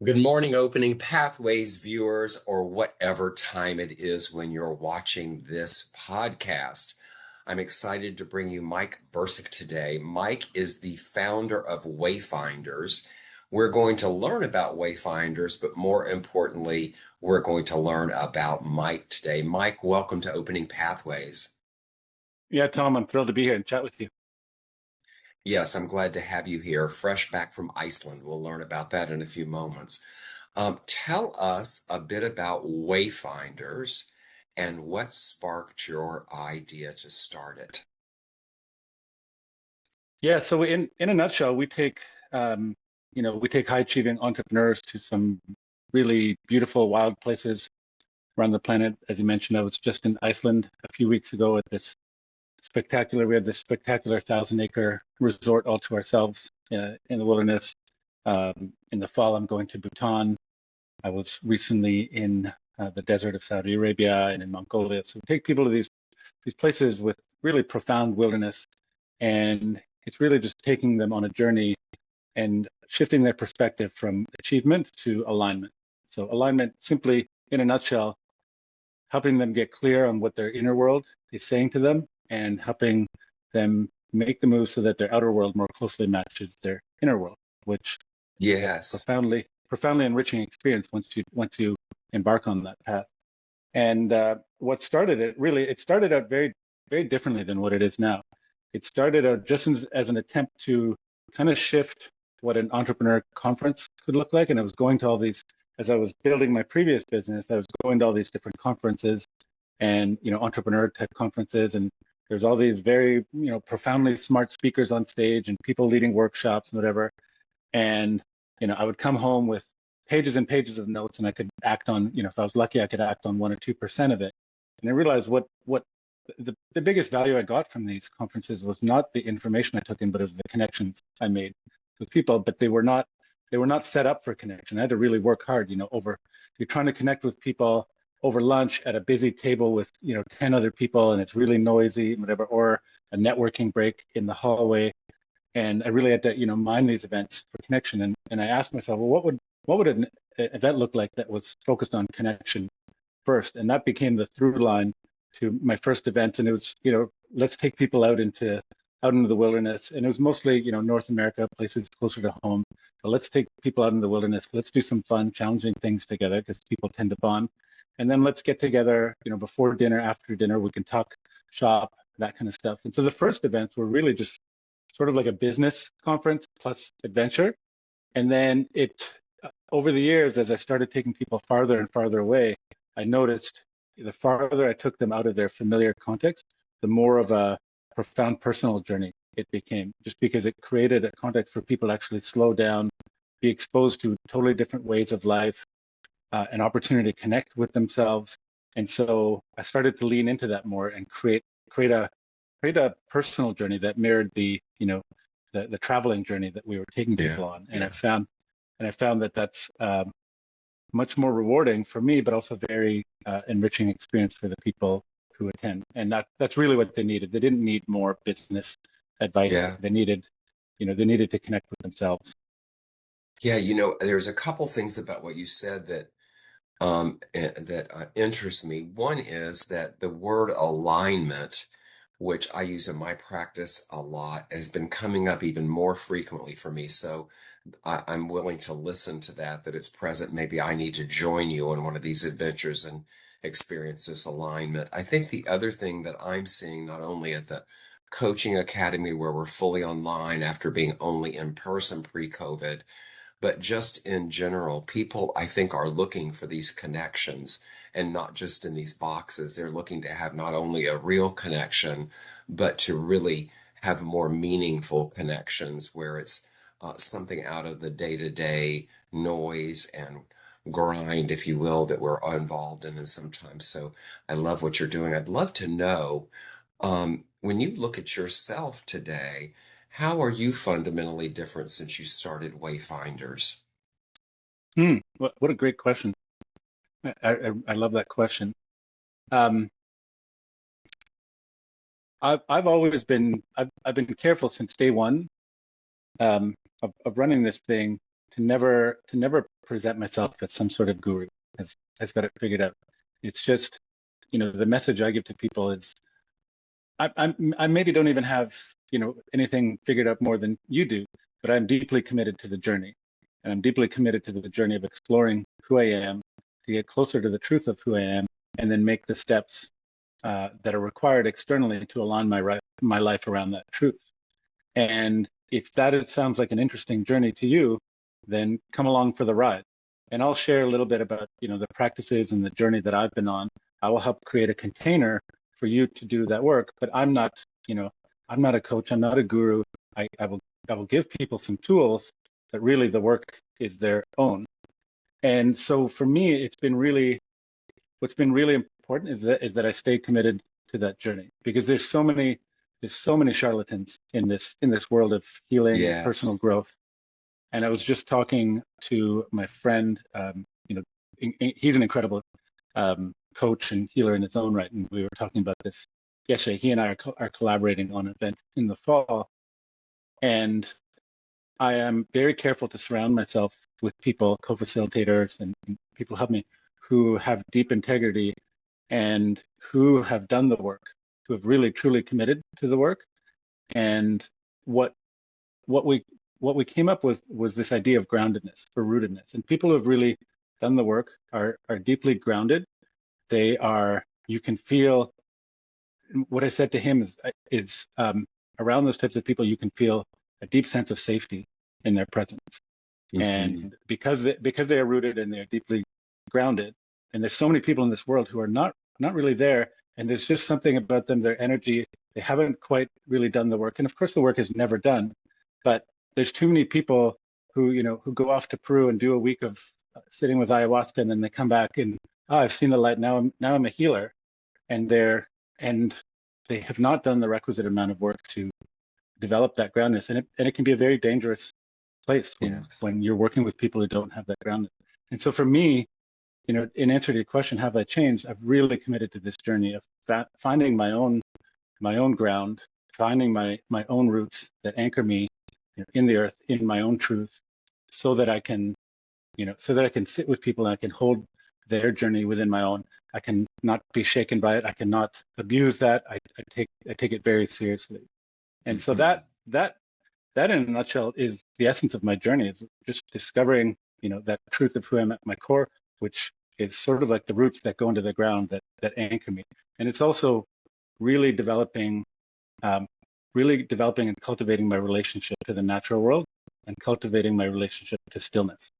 Good morning, Opening Pathways viewers, or whatever time it is when you're watching this podcast. I'm excited to bring you Mike Brcic today. Mike is the founder of Wayfinders. We're going to learn about Wayfinders, but more importantly, we're going to learn about Mike today. Mike, welcome to Opening Pathways. Yeah, Tom, I'm thrilled to be here and chat with you. Yes, I'm glad to have you here, fresh back from Iceland. We'll learn about that in a few moments. Tell us a bit about Wayfinders and what sparked your idea to start it. Yeah, so in a nutshell, we take high achieving entrepreneurs to some really beautiful, wild places around the planet. As you mentioned, I was just in Iceland a few weeks ago at we had this spectacular 1,000-acre resort all to ourselves in the wilderness. In the fall, I'm going to Bhutan. I was recently in the desert of Saudi Arabia and in Mongolia. So we take people to these places with really profound wilderness, and it's really just taking them on a journey and shifting their perspective from achievement to alignment. So alignment, simply in a nutshell, helping them get clear on what their inner world is saying to them and helping them make the move so that their outer world more closely matches their inner world, which is a Yes. profoundly enriching experience once you embark on that path. And what started it, really, it started out very differently than what it is now. It started out just as an attempt to kind of shift what an entrepreneur conference could look like. And I was going to all these, as I was building my previous business, I was going to all these different conferences and, entrepreneur type conferences. And there's all these very, profoundly smart speakers on stage and people leading workshops and whatever. And, I would come home with pages and pages of notes, and I could act on, if I was lucky, I could act on 1 or 2% of it. And I realized what the biggest value I got from these conferences was not the information I took in, but it was the connections I made with people. But they were not set up for connection. I had to really work hard, you're trying to connect with people over lunch at a busy table with 10 other people, and it's really noisy, whatever, or a networking break in the hallway. And I really had to mine these events for connection. And I asked myself, well, what would an event look like that was focused on connection first? And that became the through line to my first events. And it was, let's take people out into the wilderness. And it was mostly, North America, places closer to home. But let's take people out in the wilderness. Let's do some fun, challenging things together because people tend to bond. And then let's get together, before dinner, after dinner, we can talk shop, that kind of stuff. And so the first events were really just sort of like a business conference plus adventure. And then over the years, as I started taking people farther and farther away, I noticed the farther I took them out of their familiar context, the more of a profound personal journey it became, just because it created a context for people to actually slow down, be exposed to totally different ways of life, an opportunity to connect with themselves. And so I started to lean into that more and create a personal journey that mirrored the traveling journey that we were taking Yeah. people on. And Yeah. I found that that's much more rewarding for me, but also very enriching experience for the people who attend. And that's really what they needed. They didn't need more business advice. Yeah. They needed to connect with themselves. Yeah. There's a couple things about what you said that interests me. One is that the word alignment, which I use in my practice a lot, has been coming up even more frequently for me. So I'm willing to listen to that it's present. Maybe I need to join you on one of these adventures and experience this alignment. I think the other thing that I'm seeing, not only at the coaching academy where we're fully online after being only in person pre-COVID, but just in general, people I think are looking for these connections and not just in these boxes. They're looking to have not only a real connection, but to really have more meaningful connections where it's something out of the day-to-day noise and grind, if you will, that we're involved in sometimes. So I love what you're doing. I'd love to know, when you look at yourself today, how are you fundamentally different since you started Wayfinders? What a great question. I love that question. Um, I've been careful since day one of running this thing to never present myself as some sort of guru has got it figured out. It's just, the message I give to people is I maybe don't even have, anything figured out more than you do, but I'm deeply committed to the journey. And I'm deeply committed to the journey of exploring who I am, to get closer to the truth of who I am, and then make the steps that are required externally to align my life around that truth. And if sounds like an interesting journey to you, then come along for the ride. And I'll share a little bit about, the practices and the journey that I've been on. I will help create a container for you to do that work, but I'm not a coach, I'm not a guru. I will give people some tools, but really the work is their own. And so for me, what's been really important is that I stay committed to that journey, because there's so many charlatans in this world of healing and Yes. personal growth. And I was just talking to my friend, he's an incredible coach and healer in his own right, and we were talking about this yesterday. He and I are collaborating on an event in the fall, and I am very careful to surround myself with people, co-facilitators, and people who help me, who have deep integrity and who have done the work, who have really truly committed to the work. And what we came up with was this idea of groundedness, or rootedness. And people who have really done the work are deeply grounded. You can feel, what I said to him is around those types of people, you can feel a deep sense of safety in their presence. Hmm. And because they are rooted and they're deeply grounded, and there's so many people in this world who are not really there, and there's just something about them, their energy, they haven't quite really done the work. And of course the work is never done, but there's too many people who go off to Peru and do a week of sitting with ayahuasca, and then they come back and, oh, I've seen the light, now I'm a healer. And they have not done the requisite amount of work to develop that groundness, and it can be a very dangerous place Yeah. when you're working with people who don't have that groundness. And so for me, in answer to your question, have I changed? I've really committed to this journey of finding my own ground, finding my own roots that anchor me, in the earth, in my own truth, so that I can sit with people and I can hold their journey within my own. I can not be shaken by it. I cannot abuse that. I take it very seriously. And so Hmm. that in a nutshell is the essence of my journey, is just discovering, that truth of who I am at my core, which is sort of like the roots that go into the ground that anchor me. And it's also really developing and cultivating my relationship to the natural world, and cultivating my relationship to stillness,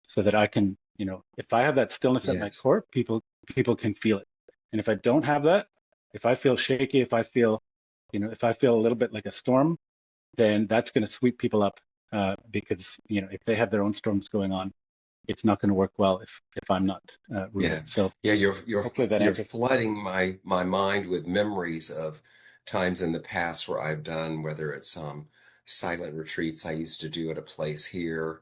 so that I can, if I have that stillness at my Yes. core, people can feel it. And if I don't have that, if I feel shaky, if I feel a little bit like a storm, then that's going to sweep people up, because if they have their own storms going on, it's not going to work well if I'm not Yeah. rooted. So Yeah, hopefully that you're answers. flooding my mind with memories of times in the past where I've done, whether it's silent retreats I used to do at a place here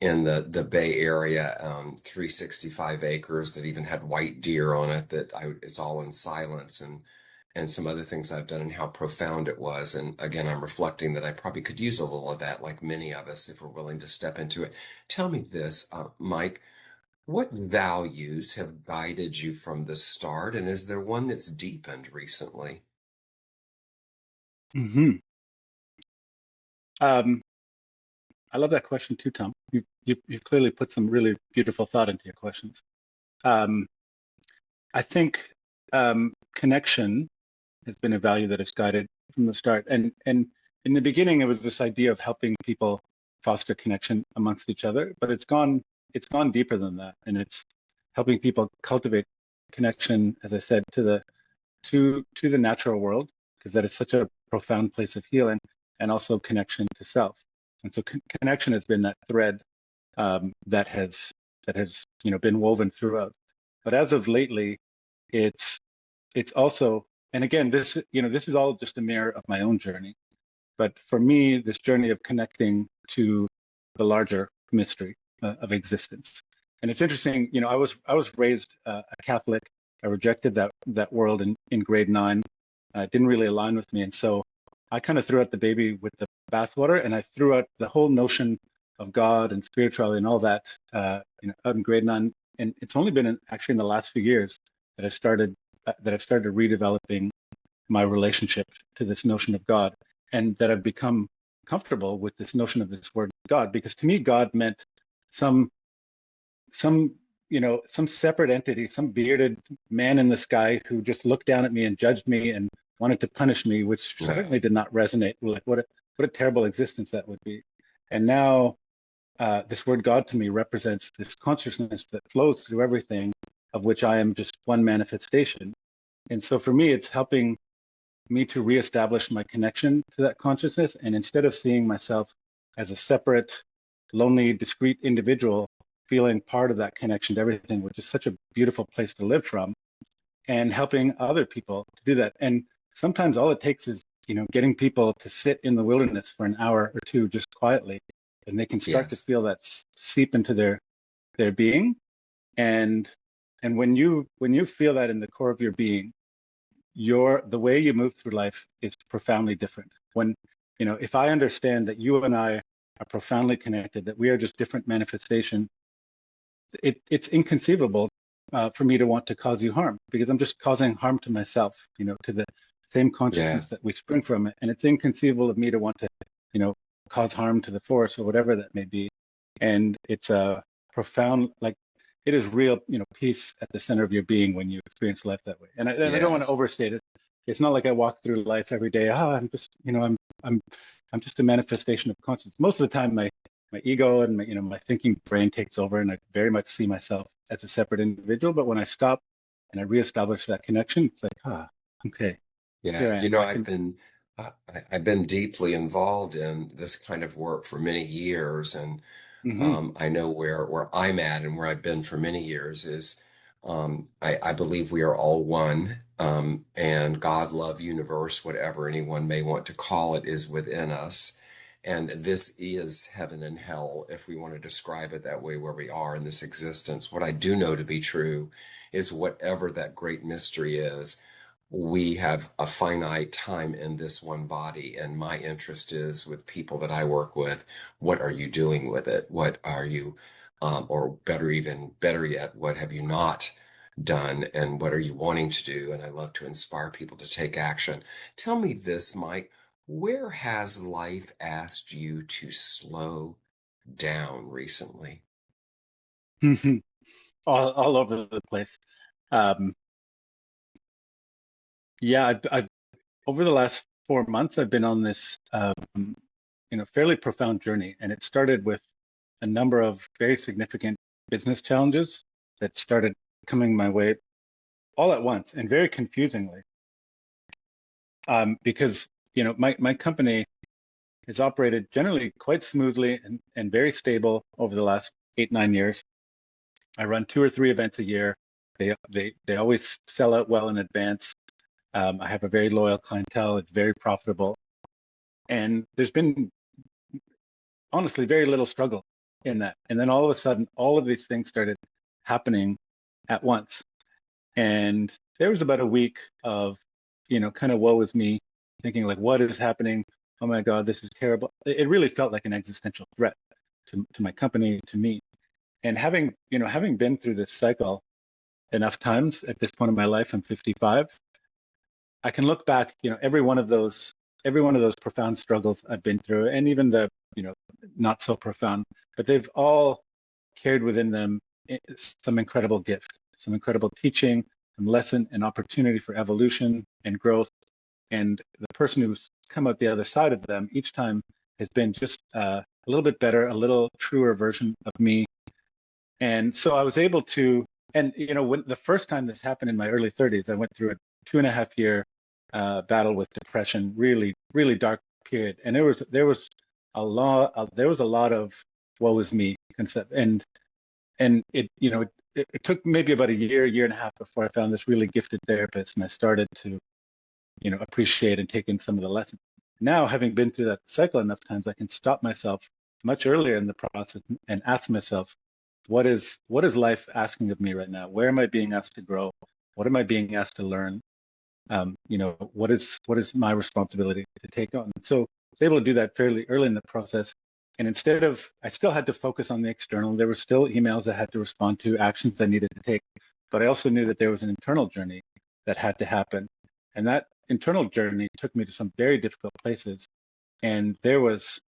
in the Bay Area, 365 acres that even had white deer on it, it's all in silence, and some other things I've done, and how profound it was. And again, I'm reflecting that I probably could use a little of that, like many of us, if we're willing to step into it. Tell me this, Mike, what values have guided you from the start, and is there one that's deepened recently? Hmm. Um, I love that question too, Tom. You've clearly put some really beautiful thought into your questions. Um, I think connection has been a value that has guided from the start. And in the beginning, it was this idea of helping people foster connection amongst each other, but it's gone deeper than that, and it's helping people cultivate connection, as I said, to the natural world, because that is such a profound place of healing, and also connection to self. And so connection has been that thread, that has been woven throughout. But as of lately, it's also, and again, this is all just a mirror of my own journey. But for me, this journey of connecting to the larger mystery of existence. And it's interesting, I was raised a Catholic. I rejected that world in grade 9. It didn't really align with me, and so I kind of threw out the baby with the bathwater, and I threw out the whole notion of God and spirituality and all that, out in grade 9. And it's only been actually in the last few years that I've started redeveloping my relationship to this notion of God, and that I've become comfortable with this notion of this word God, because to me, God meant some some some separate entity, some bearded man in the sky who just looked down at me and judged me and wanted to punish me, which certainly Right. did not resonate. Like what a terrible existence that would be. And now this word God to me represents this consciousness that flows through everything, of which I am just one manifestation. And so for me, it's helping me to reestablish my connection to that consciousness. And instead of seeing myself as a separate, lonely, discrete individual, feeling part of that connection to everything, which is such a beautiful place to live from, and helping other people to do that. And sometimes all it takes is, getting people to sit in the wilderness for an hour or two just quietly, and they can start to Yes. feel that seep into their being. And when you feel that in the core of your being, the way you move through life is profoundly different. When, if I understand that you and I are profoundly connected, that we are just different manifestations, it's inconceivable for me to want to cause you harm, because I'm just causing harm to myself, to the same Yeah. consciousness that we spring from. And it's inconceivable of me to want to, cause harm to the force or whatever that may be. And it's a profound, like, it is real, peace at the center of your being when you experience life that way. And I don't want to Yes. overstate it. It's not like I walk through life every day. I'm just, I'm, I'm just a manifestation of consciousness. Most of the time, my ego and my thinking brain takes over, and I very much see myself as a separate individual. But when I stop and I reestablish that connection, it's like, okay, Yeah, here I am. I can. I've been deeply involved in this kind of work for many years, and Hmm. I know where I'm at and where I've been for many years is I believe we are all one, and God, love, universe, whatever anyone may want to call it, is within us. And this is heaven and hell, if we want to describe it that way, where we are in this existence. What I do know to be true is whatever that great mystery is, we have a finite time in this one body. And my interest is with people that I work with, what are you doing with it? What are you, or better yet, what have you not done? And what are you wanting to do? And I love to inspire people to take action. Tell me this, Mike, where has life asked you to slow down recently? all over the place. Um, yeah, I've over the last 4 months, I've been on this, fairly profound journey, and it started with a number of very significant business challenges that started coming my way all at once and very confusingly, because my company has operated generally quite smoothly and very stable over the last 8, 9 years. I run 2 or 3 events a year. They always sell out well in advance. I have a very loyal clientele. It's very profitable, and there's been honestly very little struggle in that. And then all of a sudden, all of these things started happening at once. And there was about a week of, kind of woe is me, thinking like, what is happening? Oh my God, this is terrible. It really felt like an existential threat to my company, to me. And having been through this cycle enough times at this point in my life, I'm 55. I can look back, every one of those profound struggles I've been through, and even the, not so profound, but they've all carried within them some incredible gift, some incredible teaching, some lesson and opportunity for evolution and growth. And the person who's come out the other side of them each time has been just a little bit better, a little truer version of me. And so I was able to, and when the first time this happened in my early 30s, I went through a 2.5 year battle with depression, really, really dark period. And there was a lot of woe is me concept. And it took maybe about a year and a half before I found this really gifted therapist, and I started to, appreciate and take in some of the lessons. Now, having been through that cycle enough times, I can stop myself much earlier in the process and ask myself, what is life asking of me right now? Where am I being asked to grow? What am I being asked to learn? What is my responsibility to take on? And so I was able to do that fairly early in the process. And instead of, I still had to focus on the external. There were still emails I had to respond to, actions I needed to take, but I also knew that there was an internal journey that had to happen. And that internal journey took me to some very difficult places. And there was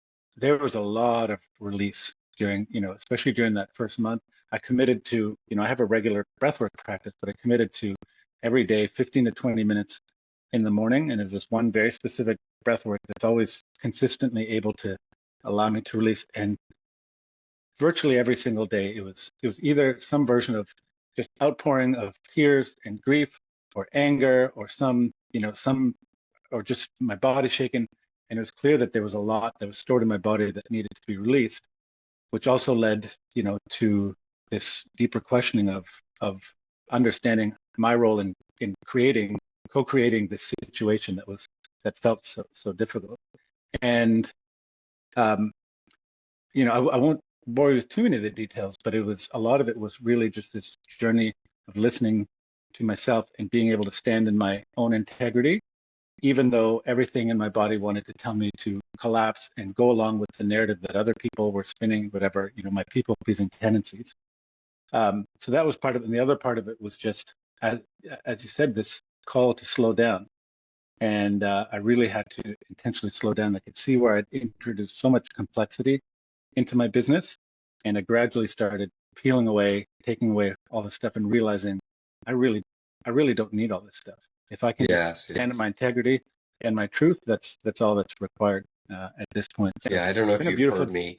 a lot of release during, especially during that first month. I committed to, I have a regular breathwork practice, but I committed to every day 15 to 20 minutes in the morning. And there's this one very specific breathwork that's always consistently able to allow me to release. And virtually every single day, it was either some version of just outpouring of tears and grief or anger or or just my body shaking. And it was clear that there was a lot that was stored in my body that needed to be released, which also led, to this deeper questioning of understanding my role in co-creating this situation that felt so difficult. And I won't bore you with too many of the details, but a lot of it was really just this journey of listening to myself and being able to stand in my own integrity, even though everything in my body wanted to tell me to collapse and go along with the narrative that other people were spinning, whatever, my people-pleasing tendencies. So that was part of it. And the other part of it was just, as you said, this call to slow down. And I really had to intentionally slow down. I could see where I'd introduced so much complexity into my business. And I gradually started peeling away, taking away all this stuff and realizing I really don't need all this stuff. If I can just Yes. stand in my integrity and my truth, that's all that's required at this point. So Yeah, I don't know it's if been a you've beautiful. heard me.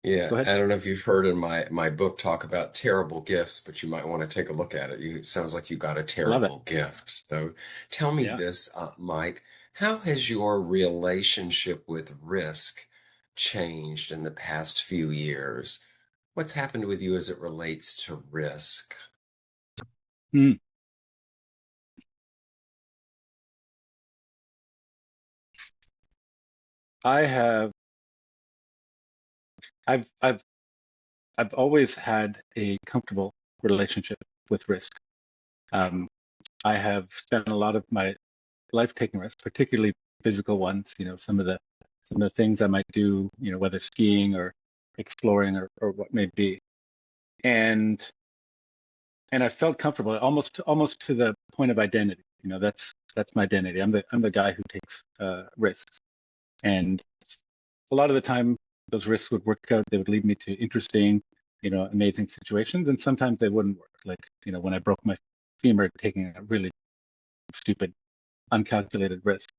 Yeah, Go ahead. I don't know if you've heard in my book talk about terrible gifts, but you might want to take a look at it. It sounds like you got a Love it. terrible gift. So tell me Yeah. this, Mike, how has your relationship with risk changed in the past few years? What's happened with you as it relates to risk? Mm. I have. I've always had a comfortable relationship with risk. Um, I have spent a lot of my life taking risks, particularly physical ones. Some of the things I might do, whether skiing or exploring or what may be, and I felt comfortable almost to the point of identity. That's my identity. I'm the guy who takes risks, and a lot of the time those risks would work out. They would lead me to interesting, amazing situations, and sometimes they wouldn't work. Like, when I broke my femur taking a really stupid, uncalculated risk.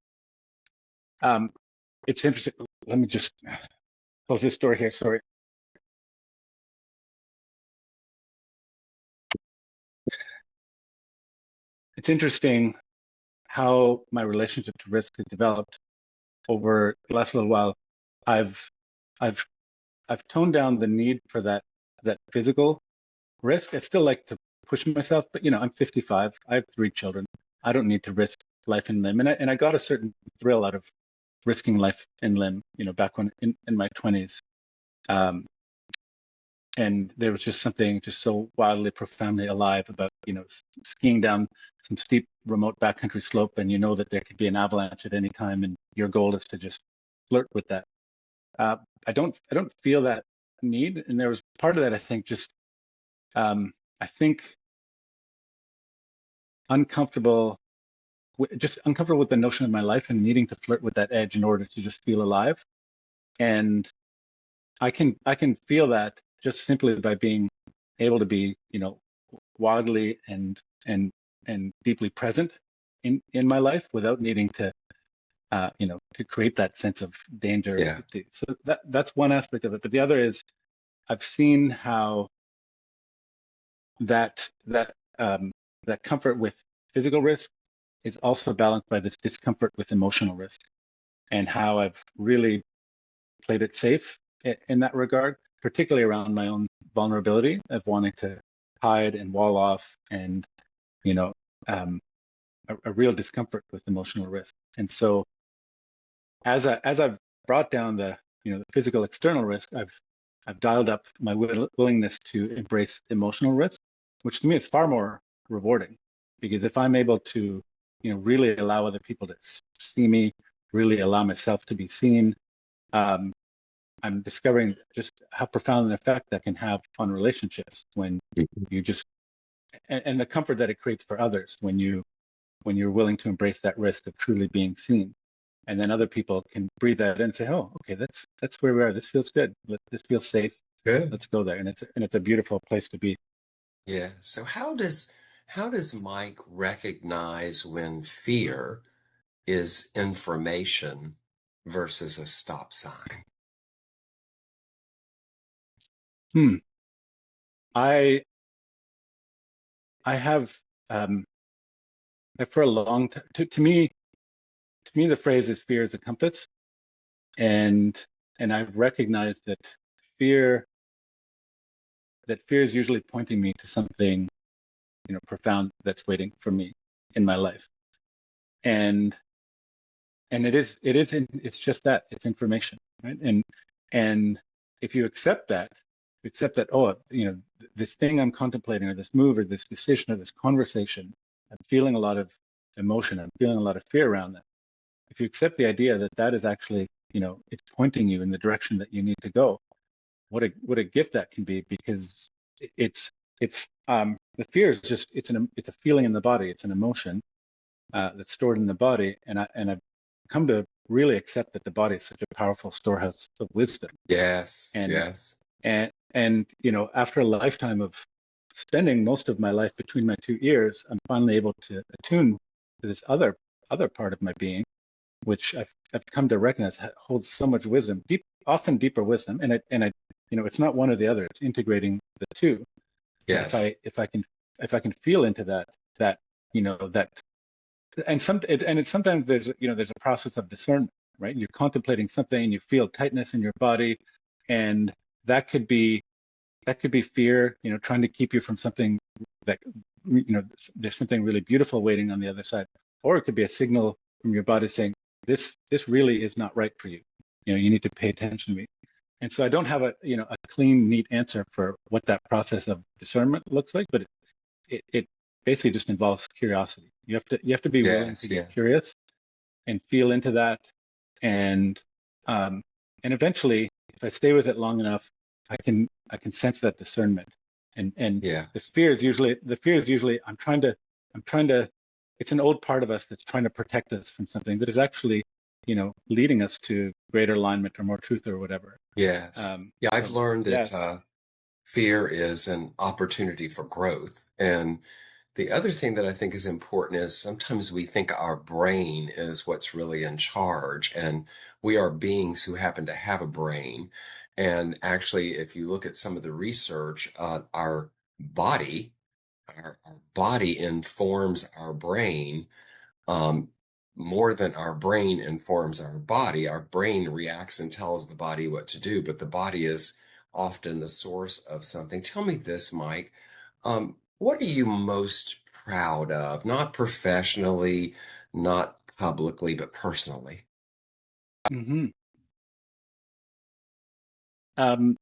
It's interesting. Let me just close this door here. Sorry. It's interesting how my relationship to risk has developed over the last little while. I've I've I've toned down the need for that physical risk. I still like to push myself, but I'm 55. I have 3 children. I don't need to risk life and limb, and I got a certain thrill out of risking life and limb, back when in my 20s. And there was just something just so wildly, profoundly alive about, skiing down some steep, remote backcountry slope, and that there could be an avalanche at any time, and your goal is to just flirt with that. I don't feel that need, and there was part of that, I think, just I think uncomfortable, just uncomfortable with the notion of my life and needing to flirt with that edge in order to just feel alive. And I can feel that just simply by being able to be, wildly and deeply present in my life without needing to to create that sense of danger. Yeah. So that's one aspect of it. But the other is I've seen how that comfort with physical risk is also balanced by this discomfort with emotional risk, and how I've really played it safe in that regard, particularly around my own vulnerability of wanting to hide and wall off, and you know um, a real discomfort with emotional risk. And so as I've brought down the physical external risk, I've dialed up my willingness to embrace emotional risk, which to me is far more rewarding, because if I'm able to really allow other people to see me, really allow myself to be seen, um, I'm discovering just how profound an effect that can have on relationships when Mhm. you just and the comfort that it creates for others when you're willing to embrace that risk of truly being seen. And then other people can breathe that in and say, "Oh, okay, that's where we are. This feels good. This feels safe. Good. Let's go there." And it's a beautiful place to be. Yeah. So how does Mike recognize when fear is information versus a stop sign? Hmm. I I have um, for a long time. To me, the phrase is fear is a compass, and I've recognized fear fear is usually pointing me to something profound that's waiting for me in my life, and it's just that it's information, right? And if you accept that, oh, this thing I'm contemplating, or this move, or this decision, or this conversation, I'm feeling a lot of emotion, I'm feeling a lot of fear around that. If you accept the idea that that is actually, it's pointing you in the direction that you need to go, what a gift that can be, because it's the fear is just it's a feeling in the body, it's an emotion that's stored in the body, and I've come to really accept that the body is such a powerful storehouse of wisdom, Yes, and yes, after a lifetime of spending most of my life between my two ears, I'm finally able to attune to this other part of my being, which I've come to recognize holds so much wisdom, often deeper wisdom, and it's not one or the other, it's integrating the two. But yes, if I can feel into that that and it's sometimes there's a process of discernment, right? You're contemplating something and you feel tightness in your body, and that could be fear, trying to keep you from something that there's something really beautiful waiting on the other side. Or it could be a signal from your body saying, this really is not right for you. You need to pay attention to me. And so I don't have a clean, neat answer for what that process of discernment looks like, but it basically just involves curiosity. You have to be willing to yes, get yeah, curious and feel into that, and um, eventually, if I stay with it long enough, I can sense that discernment. And yeah, the fear is usually I'm trying to it's an old part of us that's trying to protect us from something that is actually leading us to greater alignment or more truth or whatever. yes. Yeah, I've So learned yeah. that fear is an opportunity for growth. And the other thing that I think is important is sometimes we think our brain is what's really in charge, and we are beings who happen to have a brain. And actually, if you look at some of the research, body, our body informs our brain um, more than our brain informs our body. Our brain reacts and tells the body what to do, but the body is often the source of something. Tell me this, Mike. What are you most proud of? Not professionally, not publicly, but personally. hmm um,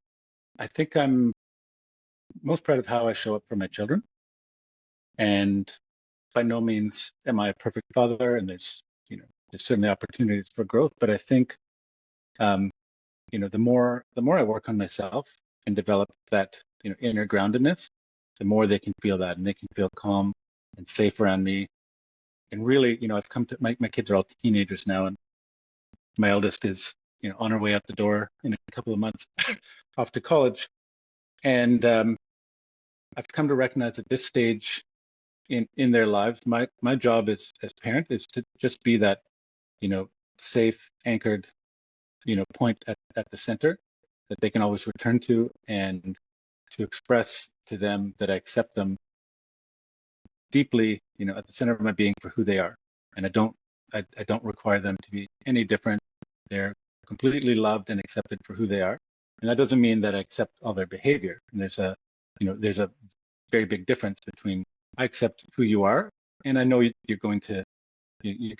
I think I'm most proud of how I show up for my children, and by no means am I a perfect father, and there's certainly opportunities for growth, but I think um, the more I work on myself and develop that inner groundedness, the more they can feel that, and they can feel calm and safe around me. And really, I've come to my kids are all teenagers now, and my eldest is on her way out the door in a couple of months off to college, and I've come to recognize at this stage in their lives, my job as parent is to just be that you know safe, anchored point at the center that they can always return to, and to express to them that I accept them deeply, at the center of my being for who they are. And I don't require them to be any different. They're completely loved and accepted for who they are. And that doesn't mean that I accept all their behavior. And there's a very big difference between I accept who you are, and I know you're going to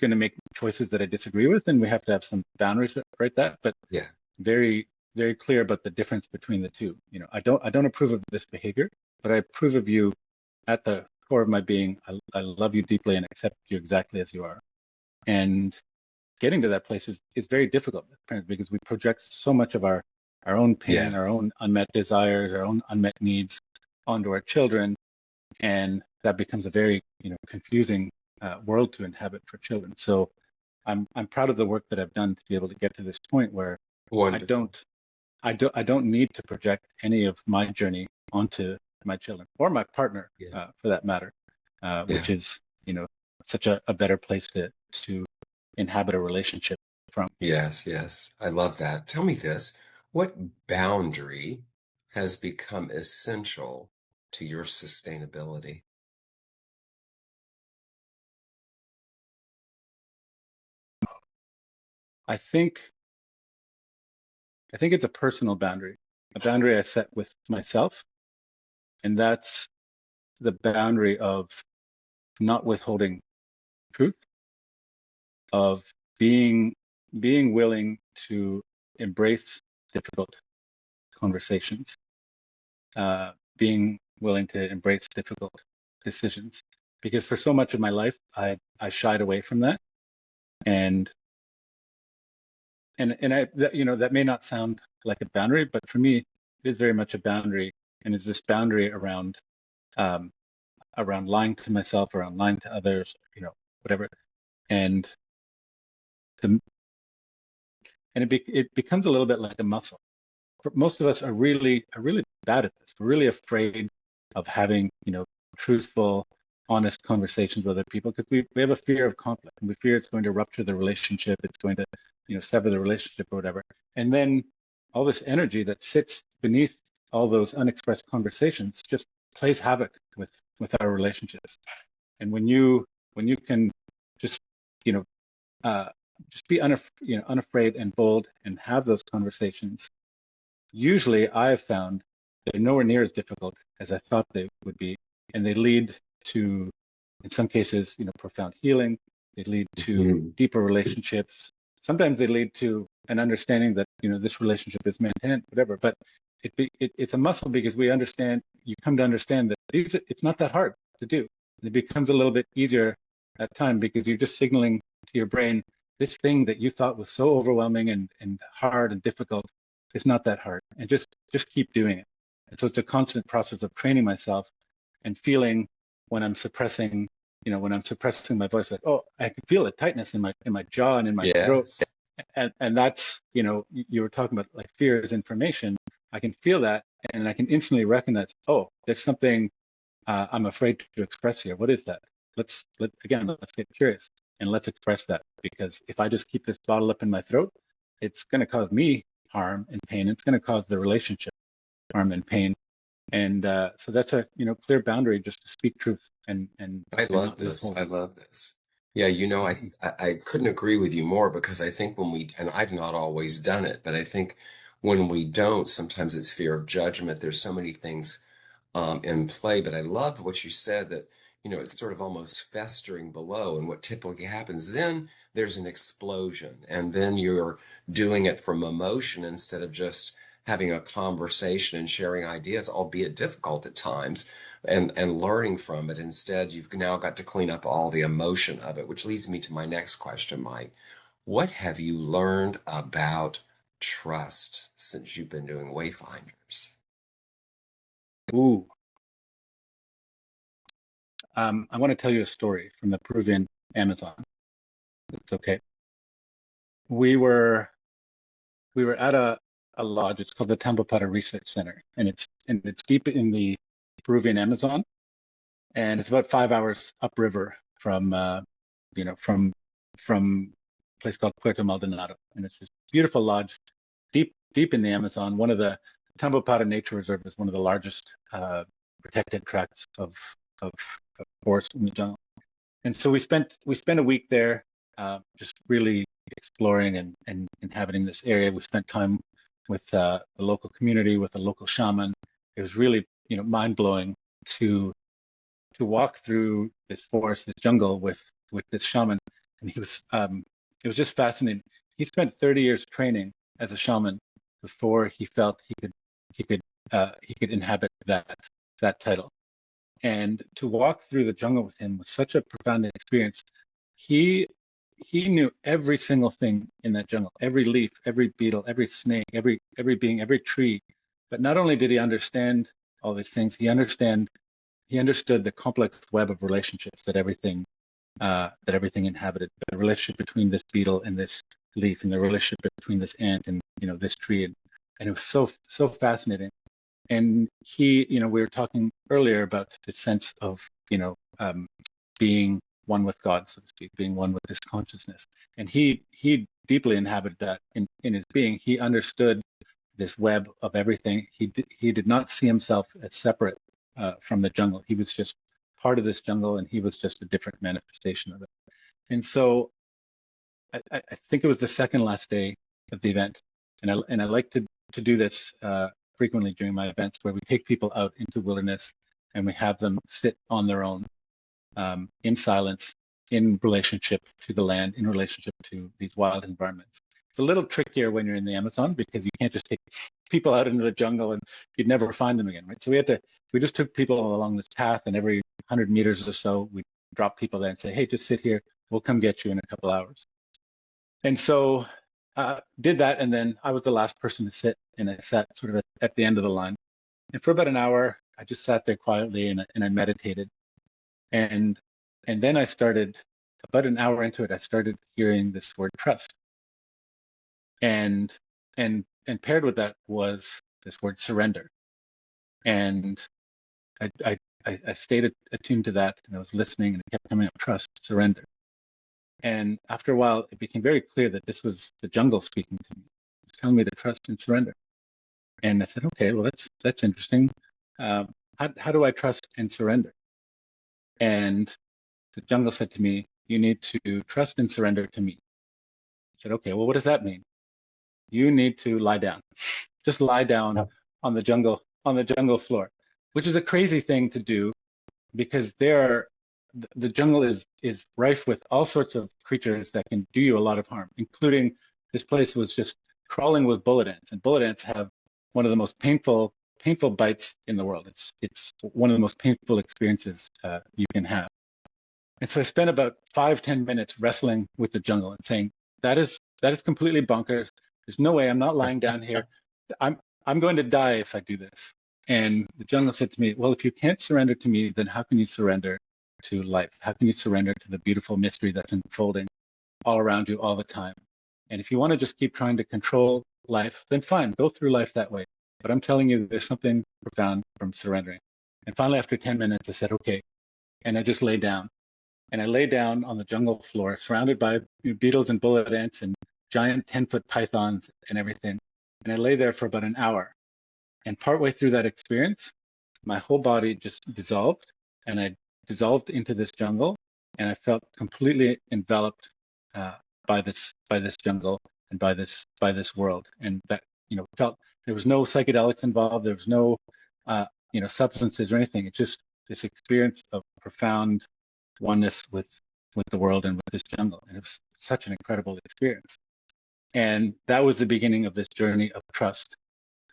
make choices that I disagree with, and we have to have some boundaries right that. But Yeah. very, very clear about the difference between the two. I don't approve of this behavior, but I approve of you at the core of my being. I love you deeply and accept you exactly as you are. And getting to that place is very difficult as parents, because we project so much of our our own pain, Yeah. our own unmet desires, our own unmet needs onto our children, and that becomes a very confusing world to inhabit for children. So I'm proud of the work that I've done to be able to get to this point where I Wonderful. don't I don't need to project any of my journey onto my children or my partner, Yeah. for that matter, which Yeah. is such a better place to inhabit a relationship from. Yes, yes. I love that. Tell me this. What boundary has become essential to your sustainability? I think I think it's a personal boundary, a boundary I set with myself, and that's the boundary of not withholding truth, of being being willing to embrace difficult conversations, being willing to embrace difficult decisions. Because for so much of my life, I shied away from that, and I that, that may not sound like a boundary, but for me, it is very much a boundary, and it's this boundary um, around lying to myself, around lying to others, whatever, and the it becomes a little bit like a muscle. Most of us are really bad at this. We're really afraid of having truthful, honest conversations with other people because we have a fear of conflict, and we fear it's going to rupture the relationship, it's going to sever the relationship or whatever. And then all this energy that sits beneath all those unexpressed conversations just plays havoc with our relationships. And when you can just you know uh, just be unafraid and bold and have those conversations, usually I've found they're nowhere near as difficult as I thought they would be, and they lead to, in some cases, profound healing. They lead to Mhm. deeper relationships. Sometimes they lead to an understanding that this relationship is meant to end, whatever. But it's a muscle because we understand. You come to understand that it's not that hard to do. It becomes a little bit easier at time because you're just signaling to your brain this thing that you thought was so overwhelming and hard and difficult. It's not that hard, and just keep doing it. And so it's a constant process of training myself and feeling when I'm suppressing, when I'm suppressing my voice, like, oh, I can feel a tightness in my jaw and in my throat. Yes. And that's, you were talking about like fear is information. I can feel that, and I can instantly recognize, oh, there's something I'm afraid to express here. What is that? Let's get curious and let's express that, because if I just keep this bottled up in my throat, it's going to cause me harm and pain. It's going to cause the relationship harm and pain. And so that's a clear boundary, just to speak truth I and love not this. withhold I it. love this. Yeah, Mhm. I couldn't agree with you more because I think when we, and I've not always done it, but I think when we don't, sometimes it's fear of judgment. There's so many things in play, but I loved what you said that, it's sort of almost festering below. And what typically happens then, there's an explosion, and then you're doing it from emotion instead of just having a conversation and sharing ideas, albeit difficult at times, and learning from it. Instead, you've now got to clean up all the emotion of it, which leads me to my next question, Mike. What have you learned about trust since you've been doing Wayfinders? Ooh, I want to tell you a story from the Peruvian Amazon. It's okay. We were we were at a lodge. It's called the Tambopata Research Center, and it's deep in the Peruvian Amazon, and it's about 5 hours upriver from from a place called Puerto Maldonado, and it's this beautiful lodge deep in the Amazon. One of the Tambopata Nature Reserve is one of the largest protected tracts of, of forest in the jungle. And so we spent a week there, just really exploring and inhabiting this area. We spent time with the local community, with a local shaman. It was really mind blowing to walk through this forest, this jungle with this shaman, and it was just fascinating. He spent 30 years training as a shaman before he felt he could inhabit that title. And to walk through the jungle with him was such a profound experience. He he knew every single thing in that jungle, every leaf, every beetle, every snake, every being, every tree. But not only did he understand all these things, he understood the complex web of relationships that everything inhabited, the relationship between this beetle and this leaf, and the relationship between this ant and this tree, and it was so fascinating. And he, we were talking earlier about the sense of being one with God, so to speak, being one with this consciousness, and he deeply inhabited that in his being. He understood this web of everything. He did not see himself as separate from the jungle. He was just part of this jungle, and he was just a different manifestation of it. And so I think it was the second last day of the event, and I like to do this frequently during my events, where we take people out into wilderness and we have them sit on their own, in silence, in relationship to the land, in relationship to these wild environments. It's a little trickier when you're in the Amazon, because you can't just take people out into the jungle and you'd never find them again, right? So we just took people along this path, and every 100 meters or so, we drop people there and say, hey, just sit here. We'll come get you in a couple hours. And so did that, and then I was the last person to sit, and I sat sort of at the end of the line. And for about an hour, I just sat there quietly, and I meditated. And then I started, about an hour into it, I started hearing this word trust. And paired with that was this word surrender. And I stayed attuned to that, and I was listening, and it kept coming up: trust, surrender. And after a while, it became very clear that this was the jungle speaking to me. It was telling me to trust and surrender. And I said, okay, well, that's interesting. How do I trust and surrender? And the jungle said to me, you need to trust and surrender to me. I said, okay, well, what does that mean? You need to lie down. Just lie down on the jungle floor, which is a crazy thing to do, because the jungle is rife with all sorts of creatures that can do you a lot of harm, including, this place was just crawling with bullet ants, and bullet ants have one of the most painful bites in the world. It's one of the most painful experiences you can have. And so I spent about 5-10 minutes wrestling with the jungle and saying, that is completely bonkers. There's no way. I'm not lying down here. I'm going to die if I do this. And the jungle said to me, well, if you can't surrender to me, then how can you surrender to life? How can you surrender to the beautiful mystery that's unfolding all around you all the time? And if you want to just keep trying to control life, then fine, go through life that way. But I'm telling you, there's something profound from surrendering. And finally, after 10 minutes, I said, okay. And I just lay down. And I lay down on the jungle floor, surrounded by beetles and bullet ants and giant 10-foot pythons and everything. And I lay there for about an hour. And partway through that experience, my whole body just dissolved, and I dissolved into this jungle, and I felt completely enveloped by this jungle and by this world. And that, felt, there was no psychedelics involved. There was no substances or anything. It's just this experience of profound oneness with the world and with this jungle. And it was such an incredible experience. And that was the beginning of this journey of trust,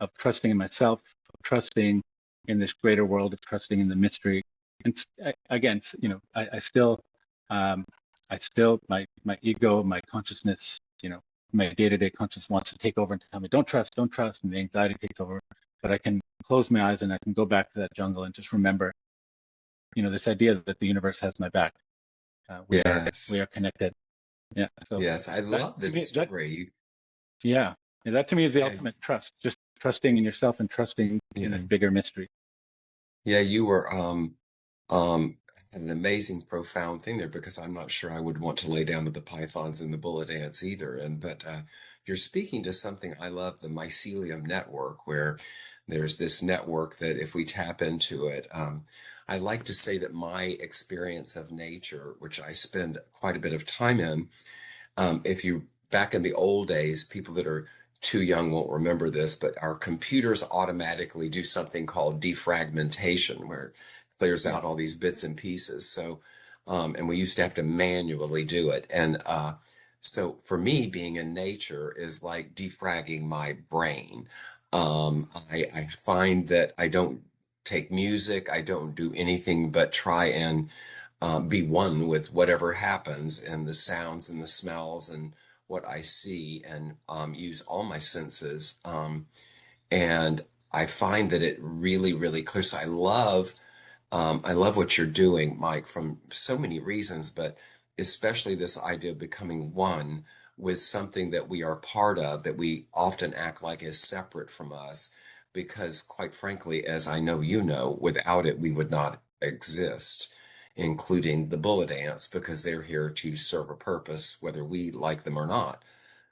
of trusting in myself, of trusting in this greater world, of trusting in the mystery. And again, I still, my ego, my consciousness, my day-to-day consciousness wants to take over and tell me, don't trust, and the anxiety takes over. But I can close my eyes and I can go back to that jungle and just remember, this idea that the universe has my back. We Yes. are connected. Yeah. So Yes, I that love to this me, story. yeah, that to me is the Yeah, ultimate trust. Just trusting in yourself and trusting in yeah. this bigger mystery. Yeah, you were um an amazing profound thing there, because I'm not sure I would want to lay down with the pythons and the bullet ants either. And but you're speaking to something I love, the mycelium network, where there's this network that if we tap into it, I like to say that my experience of nature, which I spend quite a bit of time in, if you back in the old days, people that are too young won't remember this, but our computers automatically do something called defragmentation, where it clears Yeah. out all these bits and pieces. So, and we used to have to manually do it. And so for me, being in nature is like defragging my brain. I find that I don't take music, I don't do anything but try and be one with whatever happens and the sounds and the smells and what I see and use all my senses. And I find that it really, really clears. I love what you're doing, Mike, from so many reasons, but especially this idea of becoming one with something that we are part of, that we often act like is separate from us, because quite frankly, as I know you know, without it, we would not exist, including the bullet ants, because they're here to serve a purpose, whether we like them or not.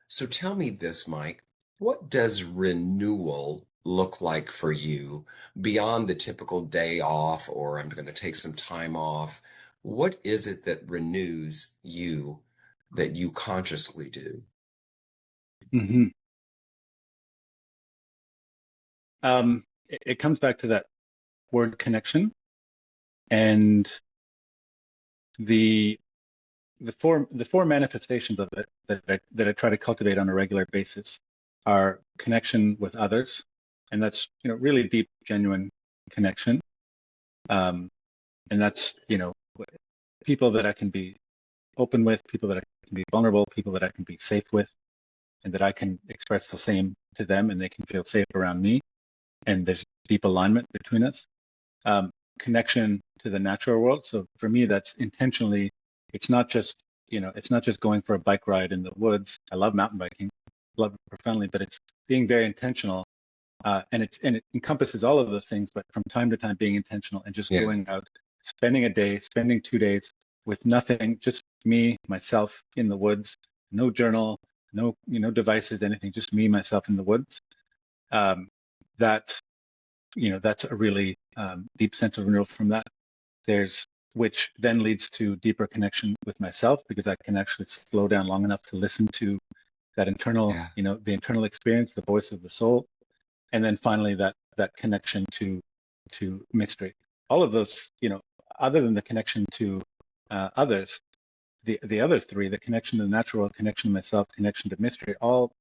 So tell me this, Mike, what does renewal look like for you beyond the typical day off or I'm going to take some time off? What is it that renews you that you consciously do? Hmm. It comes back to that word connection, and the the four manifestations of it that I try to cultivate on a regular basis are connection with others, and that's really deep, genuine connection, um, and that's people that I can be open with, people that I can be vulnerable, people that I can be safe with, and that I can express the same to them, and they can feel safe around me, and there's deep alignment between us. um, Connection to the natural world. So for me, that's intentionally. It's not just it's not just going for a bike ride in the woods. I love mountain biking, love it profoundly, but it's being very intentional, and it encompasses all of those things. But from time to time, being intentional and just Yeah, going out, spending a day, spending 2 days with nothing, just me, myself in the woods, no journal, no devices, anything, just me, myself in the woods. Um, that that's a really deep sense of renewal from that. There's Which then leads to deeper connection with myself because I can actually slow down long enough to listen to that internal, yeah, the internal experience, the voice of the soul, and then finally that connection to mystery. All of those, other than the connection to others, the other three, the connection to the natural world, connection to myself, connection to mystery, all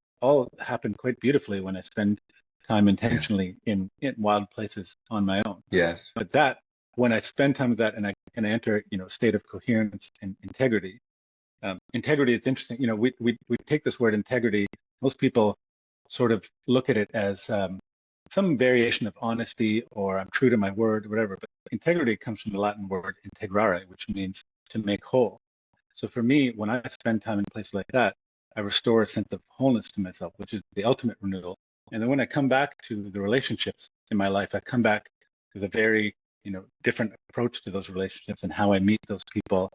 happen quite beautifully when I spend time yeah, intentionally in wild places on my own. yes, But that when I spend time with that and I enter a state of coherence and integrity. Integrity is interesting. We take this word integrity. Most people sort of look at it as some variation of honesty or I'm true to my word or whatever. But integrity comes from the Latin word integrare, which means to make whole. So for me, when I spend time in places like that, I restore a sense of wholeness to myself, which is the ultimate renewal. And then when I come back to the relationships in my life, I come back with a very, different approach to those relationships and how I meet those people.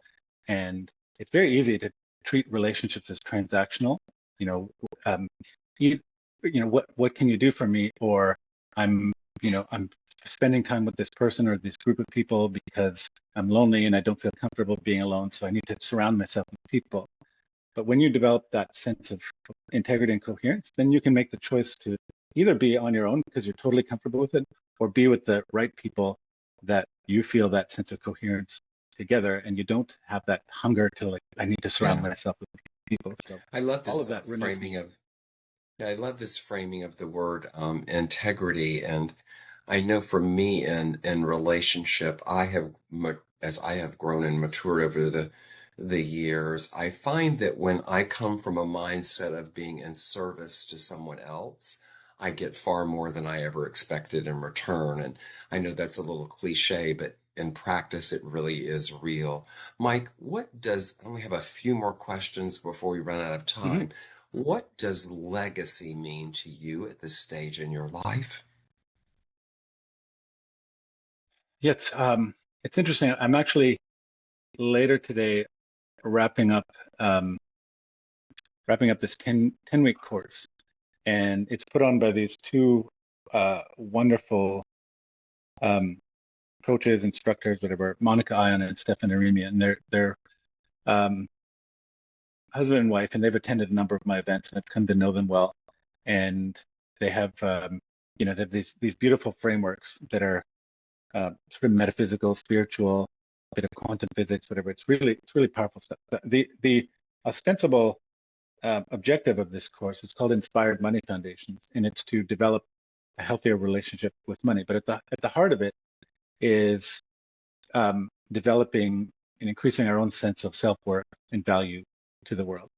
And it's very easy to treat relationships as transactional. You know, um, you, what can you do for me? Or I'm, I'm spending time with this person or this group of people because I'm lonely and I don't feel comfortable being alone, so I need to surround myself with people. But when you develop that sense of integrity and coherence, then you can make the choice to either be on your own because you're totally comfortable with it, or be with the right people that you feel that sense of coherence together, and you don't have that hunger to like, I need to surround yeah. myself with people. So I love all this of that renews me. framing of Yeah, I love this framing of the word integrity, and I know for me in relationship, as I have grown and matured over the years, I find that when I come from a mindset of being in service to someone else, I get far more than I ever expected in return. And I know that's a little cliche, but in practice, it really is real. Mike, I only have a few more questions before we run out of Mm-hmm. time. What does legacy mean to you at this stage in your life? Yeah, it's interesting. I'm actually later today wrapping up um, wrapping up this 10-week course, and it's put on by these two wonderful um, coaches, instructors, whatever, Monica Ion and Stefan Arimi, and they're um, husband and wife, and they've attended a number of my events, and I've come to know them well. And they have they have these beautiful frameworks that are sort of metaphysical, spiritual, a bit of quantum physics, whatever. It's really powerful stuff. The ostensible objective of this course is called Inspired Money Foundations, and it's to develop a healthier relationship with money. But at the heart of it is developing in increasing our own sense of self-worth and value to the world.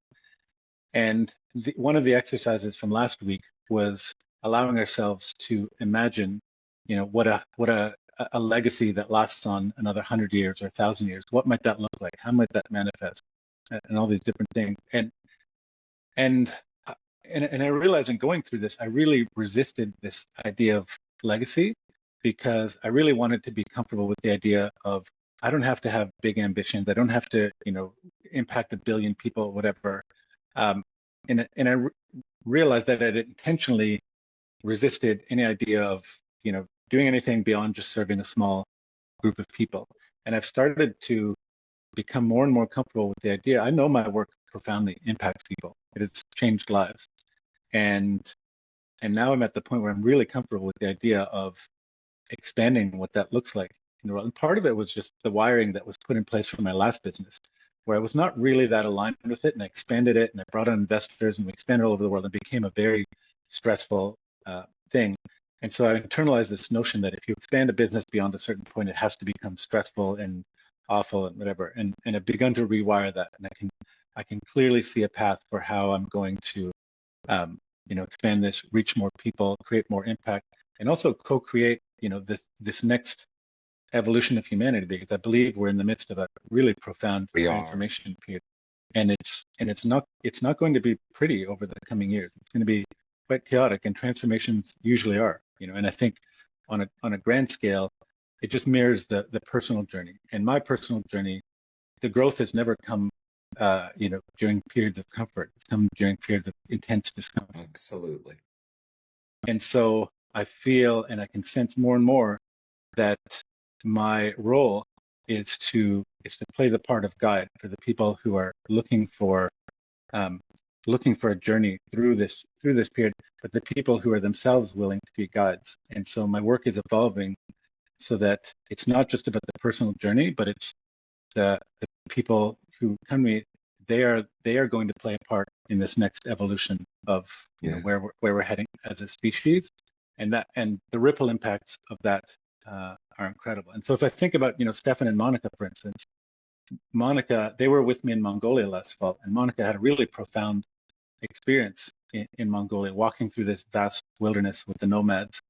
And one of the exercises from last week was allowing ourselves to imagine, what a legacy that lasts on another 100 years or 1,000 years. What might that look like? How might that manifest? And all these different things. And and I realized in going through this, I really resisted this idea of legacy because I really wanted to be comfortable with the idea of I don't have to have big ambitions. I don't have to, impact 1 billion people, whatever. Um, and I realized that I'd intentionally resisted any idea of, doing anything beyond just serving a small group of people. And I've started to become more and more comfortable with the idea. I know my work profoundly impacts people. It has changed lives. And now I'm at the point where I'm really comfortable with the idea of expanding what that looks like in the world. And part of it was just the wiring that was put in place for my last business, where I was not really that aligned with it, and I expanded it, and I brought on investors, and we expanded all over the world, and became a very stressful thing. And so I internalized this notion that if you expand a business beyond a certain point, it has to become stressful and awful and whatever. And I've begun to rewire that, and I can clearly see a path for how I'm going to expand this, reach more people, create more impact, and also co-create, this next evolution of humanity, because I believe we're in the midst of a really profound We are. transformation period. And it's not going to be pretty over the coming years. It's going to be quite chaotic, and transformations usually are, and I think on a grand scale, it just mirrors the personal journey. And my personal journey, the growth has never come during periods of comfort. It's come during periods of intense discomfort. Absolutely. And so I feel and I can sense more and more that my role is to play the part of guide for the people who are looking for a journey through this period, but the people who are themselves willing to be guides. And so my work is evolving so that it's not just about the personal journey, but it's the people who come to me. They are going to play a part in this next evolution of Yeah. where we're heading as a species, and the ripple impacts of that are incredible. And so if I think about Stefan and Monica, for instance, Monica, they were with me in Mongolia last fall, and Monica had a really profound experience in Mongolia, walking through this vast wilderness with the nomads,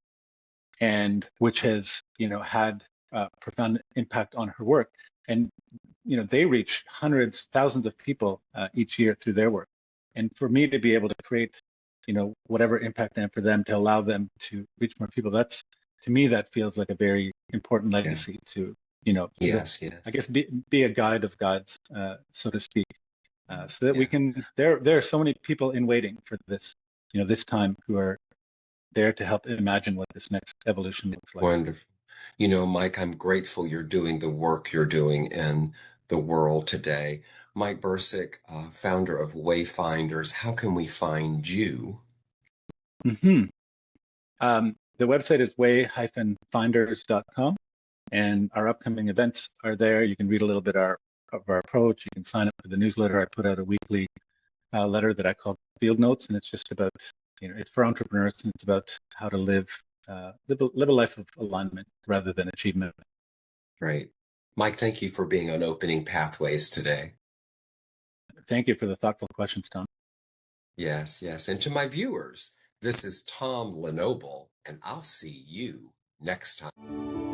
and which has had a profound impact on her work. And they reach hundreds, thousands of people each year through their work. And for me to be able to create whatever impact I am for them, to allow them to reach more people, that's, to me, that feels like a very important Yeah. legacy to Yes. Yeah. I guess be a guide of guides, so to speak, so that we Yeah. can. There are so many people in waiting for this, this time, who are there to help imagine what this next evolution looks like. Wonderful. Mike, I'm grateful you're doing the work you're doing in the world today. Mike Brcic, founder of Wayfinders, how can we find you? Mm-hmm. The website is way-finders.com, and our upcoming events are there. You can read a little bit of our approach. You can sign up for the newsletter. I put out a weekly letter that I call Field Notes, and it's just about, it's for entrepreneurs, and it's about how to live a life of alignment rather than achievement. Great. Mike, thank you for being on Opening Pathways today. Thank you for the thoughtful questions, Tom. Yes, yes. And to my viewers, this is Tom LeNoble, and I'll see you next time.